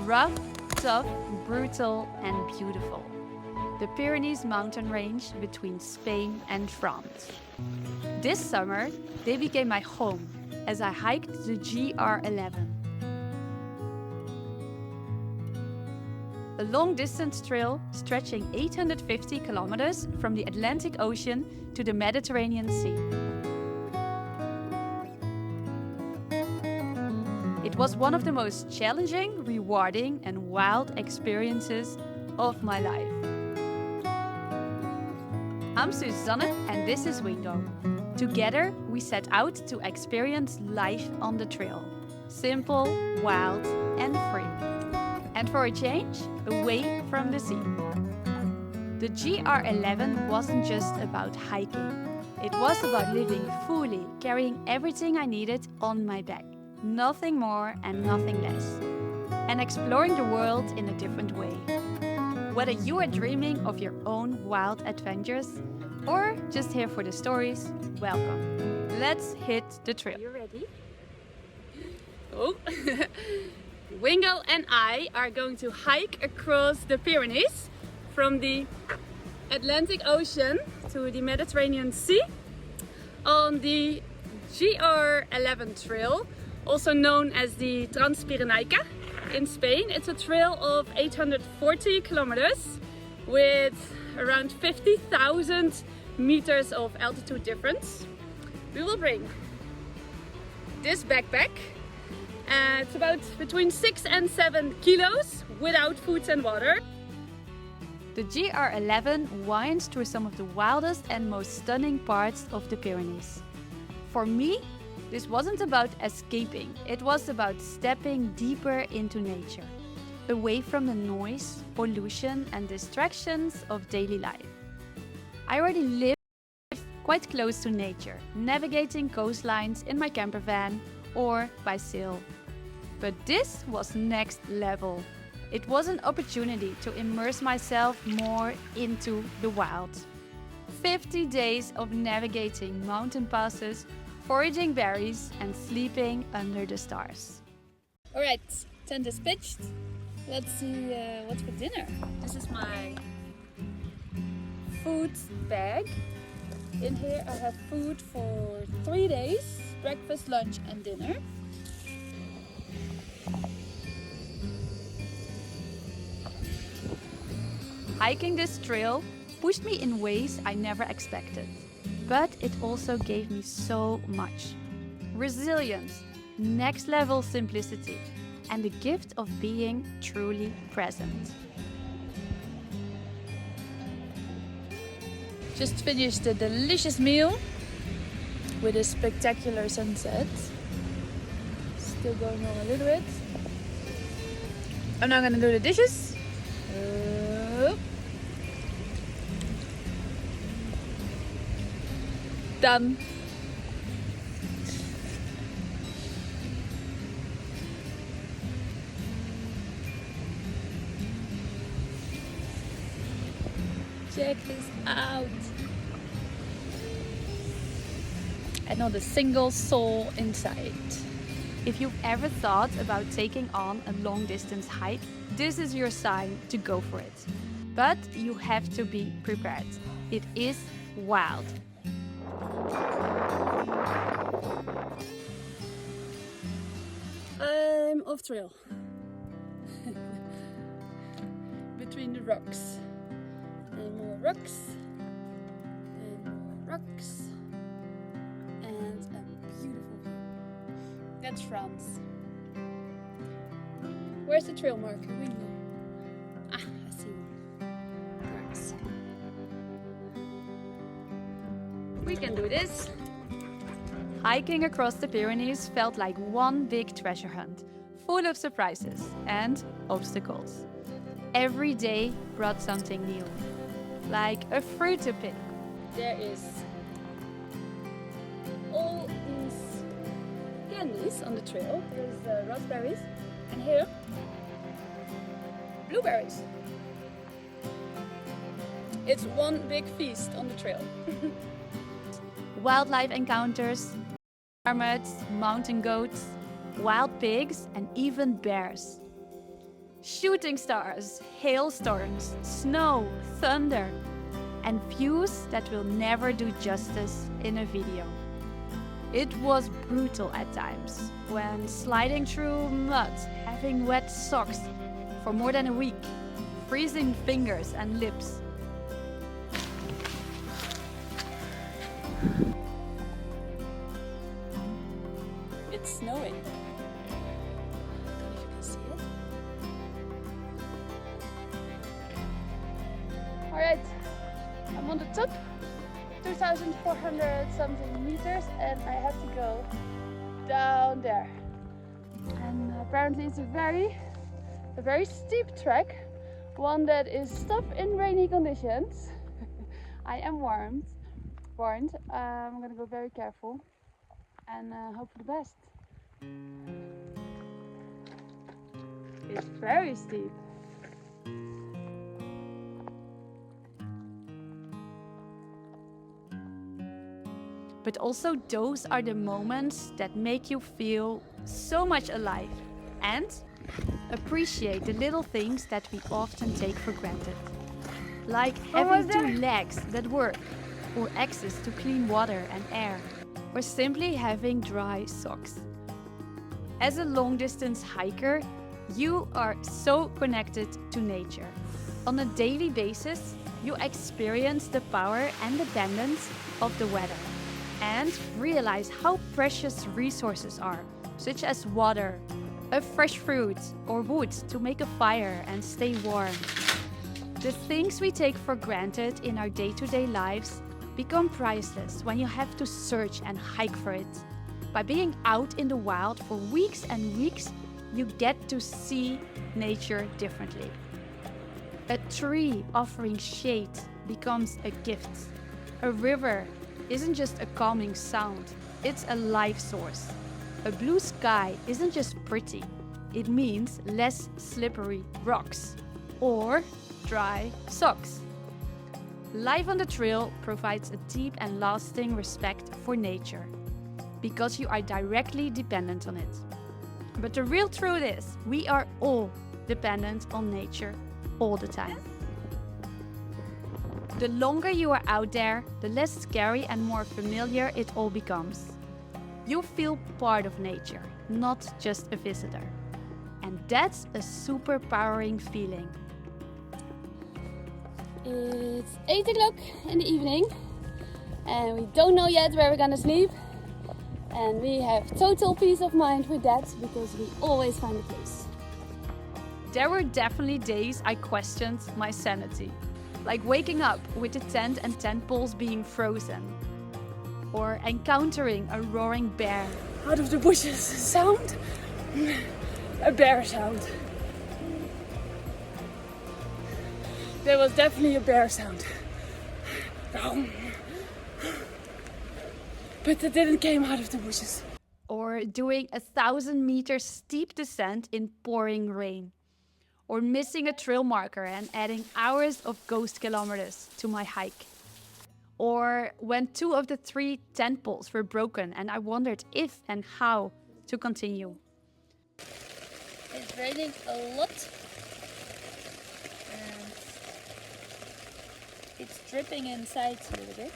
Rough, tough, brutal and beautiful. The Pyrenees mountain range between Spain and France. This summer, they became my home as I hiked the GR11. A long-distance trail stretching 850 kilometers from the Atlantic Ocean to the Mediterranean Sea. It was one of the most challenging, rewarding and wild experiences of my life. I'm Susanne and this is Wingo. Together we set out to experience life on the trail. Simple, wild and free. And for a change, away from the sea. The GR11 wasn't just about hiking. It was about living fully, carrying everything I needed on my back. Nothing more and nothing less. And exploring the world in a different way. Whether you are dreaming of your own wild adventures or just here for the stories, welcome. Let's hit the trail. You ready? Oh. Wingo and I are going to hike across the Pyrenees from the Atlantic Ocean to the Mediterranean Sea on the GR11 trail, also known as the Spanish Pyrenees in Spain. It's a trail of 840 kilometers with around 50,000 meters of altitude difference. We will bring this backpack. It's about between 6 and 7 kilos without food and water. The GR11 winds through some of the wildest and most stunning parts of the Pyrenees. For me, this wasn't about escaping, it was about stepping deeper into nature, away from the noise, pollution and distractions of daily life. I already live quite close to nature, navigating coastlines in my camper van or by sail. But this was next level. It was an opportunity to immerse myself more into the wild. 50 days of navigating mountain passes, foraging berries and sleeping under the stars. Alright, tent is pitched. Let's see what's for dinner. This is my food bag. In here I have food for 3 days, breakfast, lunch and dinner. Hiking this trail pushed me in ways I never expected, but it also gave me so much. Resilience, next level simplicity, and the gift of being truly present. Just finished a delicious meal with a spectacular sunset. Still going on a little bit. I'm now gonna do the dishes. Done. Check this out. And not a single soul inside. If you've ever thought about taking on a long distance hike, this is your sign to go for it. But you have to be prepared. It is wild. I'm off trail. Between the rocks. And more rocks. And more rocks. And a beautiful view. That's France. Where's the trail marker? Wingo. Ah, I see one. Thanks. We can do this. Hiking across the Pyrenees felt like one big treasure hunt, full of surprises and obstacles. Every day brought something new, like a fruit to pick. There is all these candies on the trail. There's raspberries, and here, blueberries. It's one big feast on the trail. Wildlife encounters, marmots, mountain goats, wild pigs and even bears. Shooting stars, hailstorms, snow, thunder, and views that will never do justice in a video. It was brutal at times, when sliding through mud, having wet socks for more than a week, freezing fingers and lips. It's snowing. I don't know if you can see it. Alright, I'm on the top, 2,400 something meters, and I have to go down there. And apparently it's a very steep trek, one that is tough in rainy conditions. I am warned. I'm gonna go very careful and hope for the best. It's very steep. But also those are the moments that make you feel so much alive and appreciate the little things that we often take for granted. Like having two legs that work, or access to clean water and air, or simply having dry socks. As a long-distance hiker, you are so connected to nature. On a daily basis, you experience the power and abundance of the weather and realize how precious resources are, such as water, a fresh fruit, or wood to make a fire and stay warm. The things we take for granted in our day-to-day lives become priceless when you have to search and hike for it. By being out in the wild for weeks and weeks, you get to see nature differently. A tree offering shade becomes a gift. A river isn't just a calming sound, it's a life source. A blue sky isn't just pretty, it means less slippery rocks or dry socks. Life on the trail provides a deep and lasting respect for nature because you are directly dependent on it. But the real truth is, we are all dependent on nature all the time. The longer you are out there, the less scary and more familiar it all becomes. You feel part of nature, not just a visitor. And that's a super powering feeling. It's 8 o'clock in the evening and we don't know yet where we're gonna sleep. And we have total peace of mind with that because we always find a place. There were definitely days I questioned my sanity. Like waking up with the tent and tent poles being frozen. Or encountering a roaring bear. Out of the bushes, sound? A bear sound. There was definitely a bear sound. But it didn't came out of the bushes. Or doing a 1,000-meter steep descent in pouring rain. Or missing a trail marker and adding hours of ghost kilometers to my hike. Or when 2 of the 3 tent poles were broken and I wondered if and how to continue. It's raining a lot. And it's dripping inside a little bit.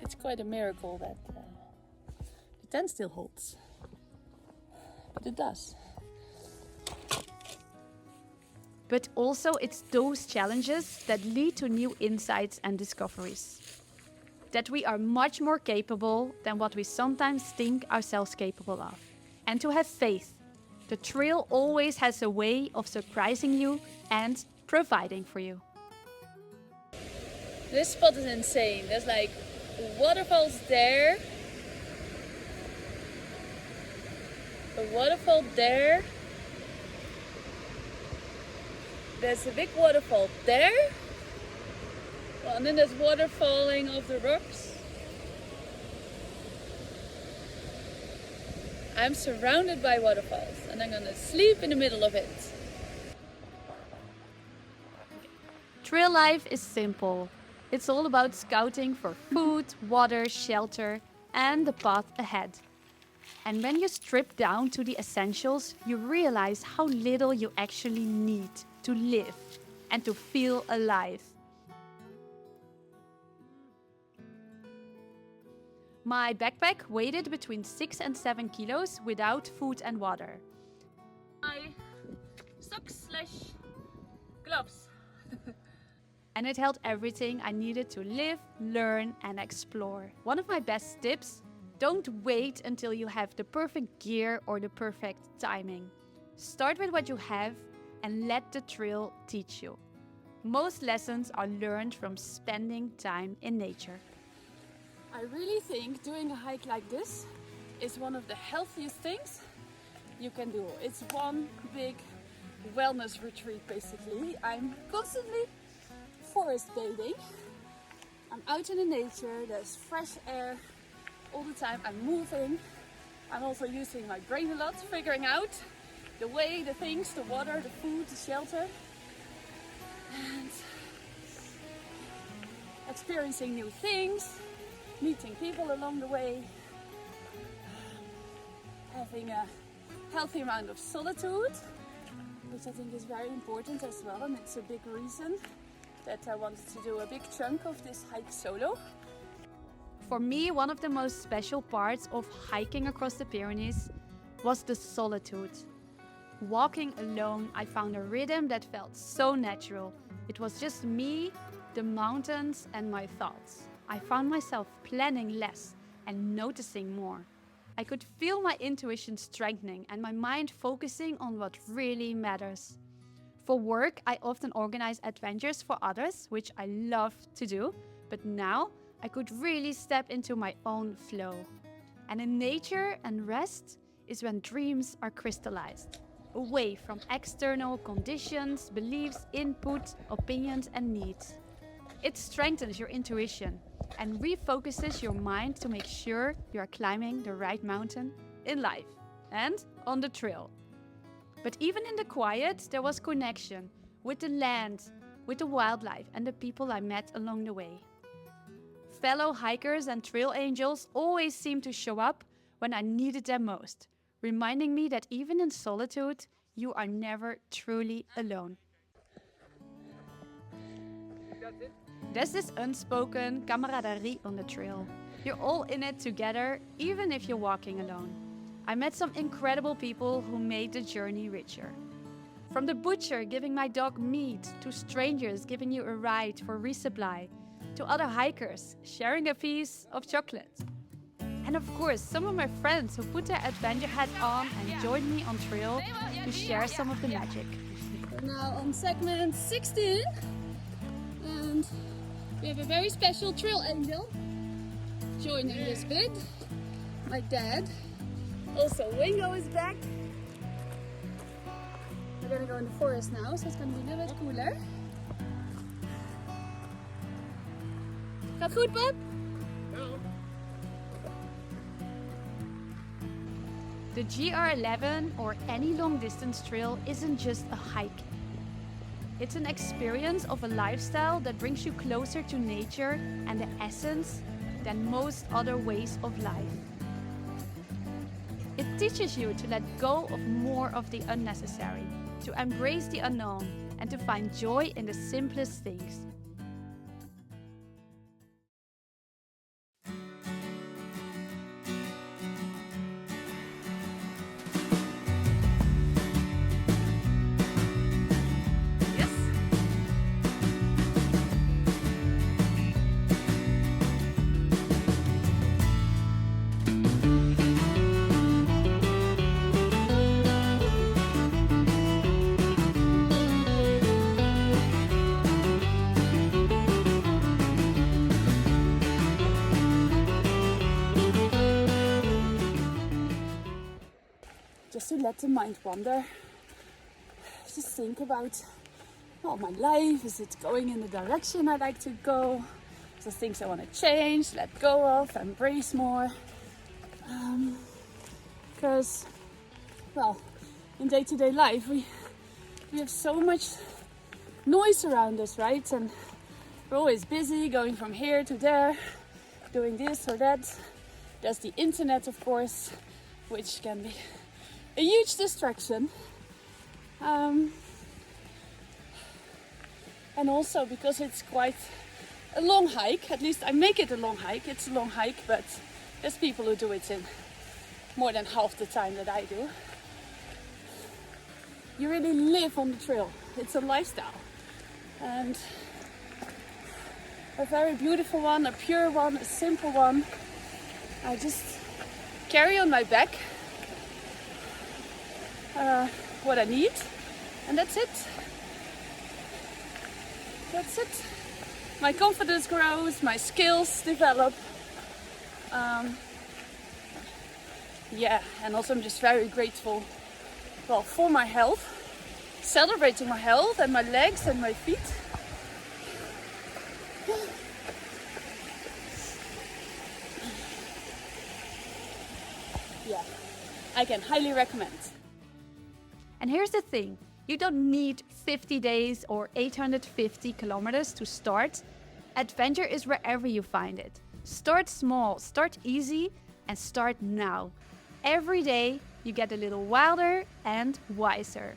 It's quite a miracle that the tent still holds. But it does. But also it's those challenges that lead to new insights and discoveries. That we are much more capable than what we sometimes think ourselves capable of. And to have faith. The trail always has a way of surprising you and providing for you. This spot is insane. There's like waterfalls there. A waterfall there. There's a big waterfall there. Well, and then there's water falling off the rocks. I'm surrounded by waterfalls and I'm gonna sleep in the middle of it. Trail life is simple. It's all about scouting for food, water, shelter, and the path ahead. And when you strip down to the essentials, you realize how little you actually need to live and to feel alive. My backpack weighed between 6 and 7 kilos without food and water. My socks/gloves. And it held everything I needed to live, learn, and explore. One of my best tips: don't wait until you have the perfect gear or the perfect timing. Start with what you have and let the trail teach you. Most lessons are learned from spending time in nature. I really think doing a hike like this is one of the healthiest things you can do. It's one big wellness retreat basically. I'm constantly forest bathing. I'm out in the nature, there's fresh air all the time. I'm moving. I'm also using my brain a lot, figuring out the way, the things, the water, the food, the shelter. And experiencing new things, meeting people along the way, having a healthy amount of solitude, which I think is very important as well, and it's a big reason that I wanted to do a big chunk of this hike solo. For me, one of the most special parts of hiking across the Pyrenees was the solitude. Walking alone, I found a rhythm that felt so natural. It was just me, the mountains, and my thoughts. I found myself planning less and noticing more. I could feel my intuition strengthening and my mind focusing on what really matters. For work, I often organize adventures for others, which I love to do, but now I could really step into my own flow. And in nature and rest is when dreams are crystallized, away from external conditions, beliefs, input, opinions, and needs. It strengthens your intuition and refocuses your mind to make sure you are climbing the right mountain in life and on the trail. But even in the quiet, there was connection with the land, with the wildlife, and the people I met along the way. Fellow hikers and trail angels always seemed to show up when I needed them most, reminding me that even in solitude, you are never truly alone. There's this unspoken camaraderie on the trail. You're all in it together, even if you're walking alone. I met some incredible people who made the journey richer. From the butcher giving my dog meat, to strangers giving you a ride for resupply, to other hikers sharing a piece of chocolate. And of course, some of my friends who put their adventure hat on and joined me on trail to share some of the magic. We're now on segment 16 and we have a very special trail angel joining this bit. My dad. Also Wingo is back. We're gonna go in the forest now, so it's gonna be a little bit cooler. Gaat goed, Pap? The GR11 or any long distance trail isn't just a hike. It's an experience of a lifestyle that brings you closer to nature and the essence than most other ways of life. It teaches you to let go of more of the unnecessary, to embrace the unknown, and to find joy in the simplest things. Just to let the mind wander. Just think about, well, my life, is it going in the direction I'd like to go? Is there things I want to change, let go of, embrace more? Because, well, in day-to-day life we have so much noise around us, right? And we're always busy, going from here to there, doing this or that. There's the internet, of course, which can be a huge distraction. And also because it's quite a long hike, at least I make it a long hike. It's a long hike, but there's people who do it in more than half the time that I do. You really live on the trail. It's a lifestyle. And a very beautiful one, a pure one, a simple one. I just carry on my back what I need, and that's it. That's it. My confidence grows, my skills develop. Yeah, and also I'm just very grateful, well, for my health, celebrating my health and my legs and my feet. Yeah, I can highly recommend. And here's the thing, you don't need 50 days or 850 kilometers to start. Adventure is wherever you find it. Start small, start easy, and start now. Every day you get a little wilder and wiser.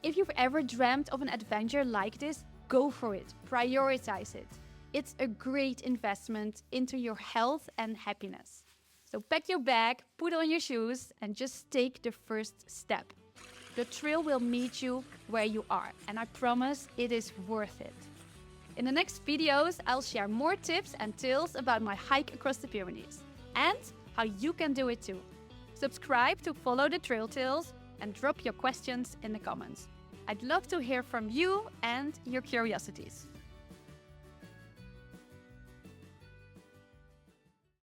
If you've ever dreamt of an adventure like this, go for it, prioritize it. It's a great investment into your health and happiness. So pack your bag, put on your shoes, and just take the first step. The trail will meet you where you are, and I promise it is worth it. In the next videos, I'll share more tips and tales about my hike across the Pyrenees, and how you can do it too. Subscribe to follow the Trail Tales and drop your questions in the comments. I'd love to hear from you and your curiosities.